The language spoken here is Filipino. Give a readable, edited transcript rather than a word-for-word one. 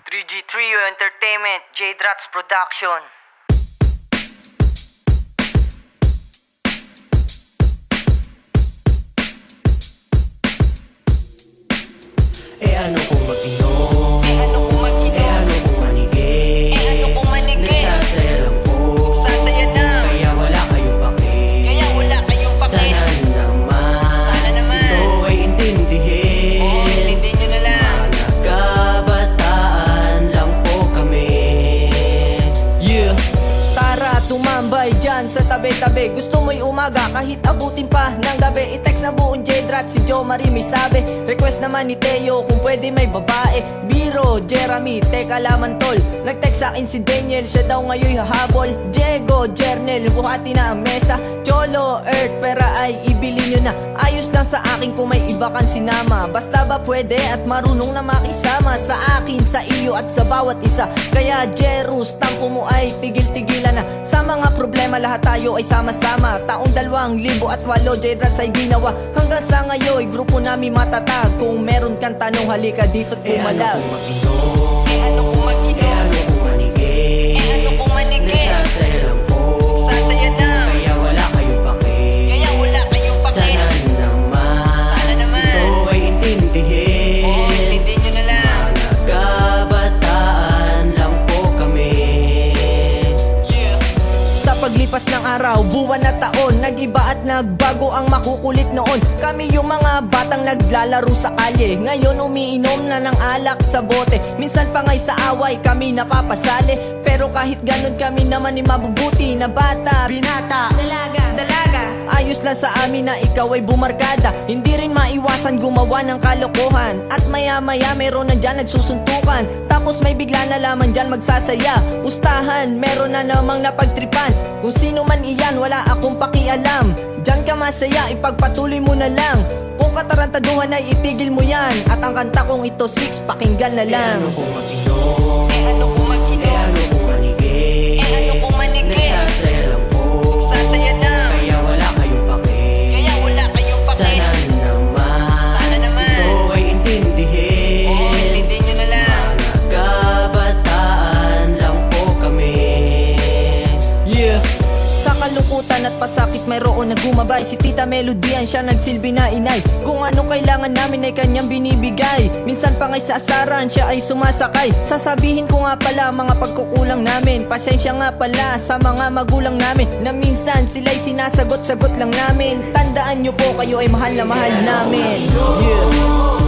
3G3O Entertainment, J-Drats Production. Ano kung mag-inom? Ano kung mag-inom? Ano kung manigay? Ano kung manigay? Nagsasaya lang po. Nagsasaya lang. Kaya wala kayong pake. Kaya wala kayong pake. Sana naman. Sana naman. Ito ay intindihin. Oo, intindihin nyo na lang. Mga kabataan lang po kami. Yeah. Tara, tumambay dyan sa tabi-tabi. Gusto mo'y umaga kahit abutin pa ng gabi. I-text na buong J-Drat, si Jo Marie may sabi. Request naman ni Teo kung pwede may babae. Biro, Jeremy, teka laman tol. Nag-text sa akin si Daniel, siya daw ngayon hahabol. Diego, Jernel, buhati na ang mesa. Cholo, Earth, pera ay ibili nyo na. Ayos lang sa akin kung may iba kang sinama. Basta ba pwede at marunong na makisama sa akin, sa iyo at sa bawat isa. Kaya Jerus, tampo mo ay tigil-tigilan na. Sa mga problema lahat tayo ay sama-sama. Taong 2008 J-Drats ay ginawa. Hanggang sa ngayon grupo namin matatag. Kung meron kang tanong halika dito't Ano pumalag. kung mag-inom? Ano kung mag-inom? Ano kung manigay? Ano kung manigay? Nagsasaya lang po. Nagsasaya lang. Kaya wala kayong pake. Kaya wala kayong pake. Sana naman. Sana naman. Ito ay intindihin. Oo, intindihin nyo na lang. Mga kabataan lang po kami. Yeah. Sa paglipas ng araw, buwan na taon, nag-iba at nagbago ang makukulit noon. Kami yung mga batang naglalaro sa kalye. Ngayon umiinom na ng alak sa bote. Minsan pa nga'y sa away kami napapasali. Pero kahit ganun kami naman ay mabubuti na bata. Binata, Dalaga ayos lang sa amin na ikaw ay bumarkada. Hindi rin maiwasan gumawa ng kalokohan. At maya maya meron na dyan nagsusuntukan. Tapos may bigla na lamang dyan magsasaya. Pustahan, meron na namang napagtripan. Kung sino man iyan, wala akong pakialam. Dyan ka masaya, ipagpatuloy mo na lang. Kung katarantaduhan ay itigil mo yan. At ang kanta kong ito 6, pakinggan na lang. Ano kung mag-inom? Ano kung mag-inom? Ano kung manigay? Ano kung manigay? Nagsasaya lang po. Nagsasaya lang. Kaya wala kayong pake. Kaya wala kayong pake. Sana naman. Sana naman. Ito ay intindihin. Oo, intindihin nyo na lang. Mga kabataan lang po kami. Yeah. Sa kalungkutan at pasakit mayroon na gumabay. Si Tita Melody ang siya nagsilbi na inay. Kung ano kailangan namin ay kanyang binibigay. Minsan pa nga'y sa asaran siya ay sumasakay. Sasabihin ko nga pala mga pagkukulang namin. Pasensya nga pala sa mga magulang namin na minsan sila'y sinasagot-sagot lang namin. Tandaan nyo po kayo ay mahal na mahal namin. Yeah.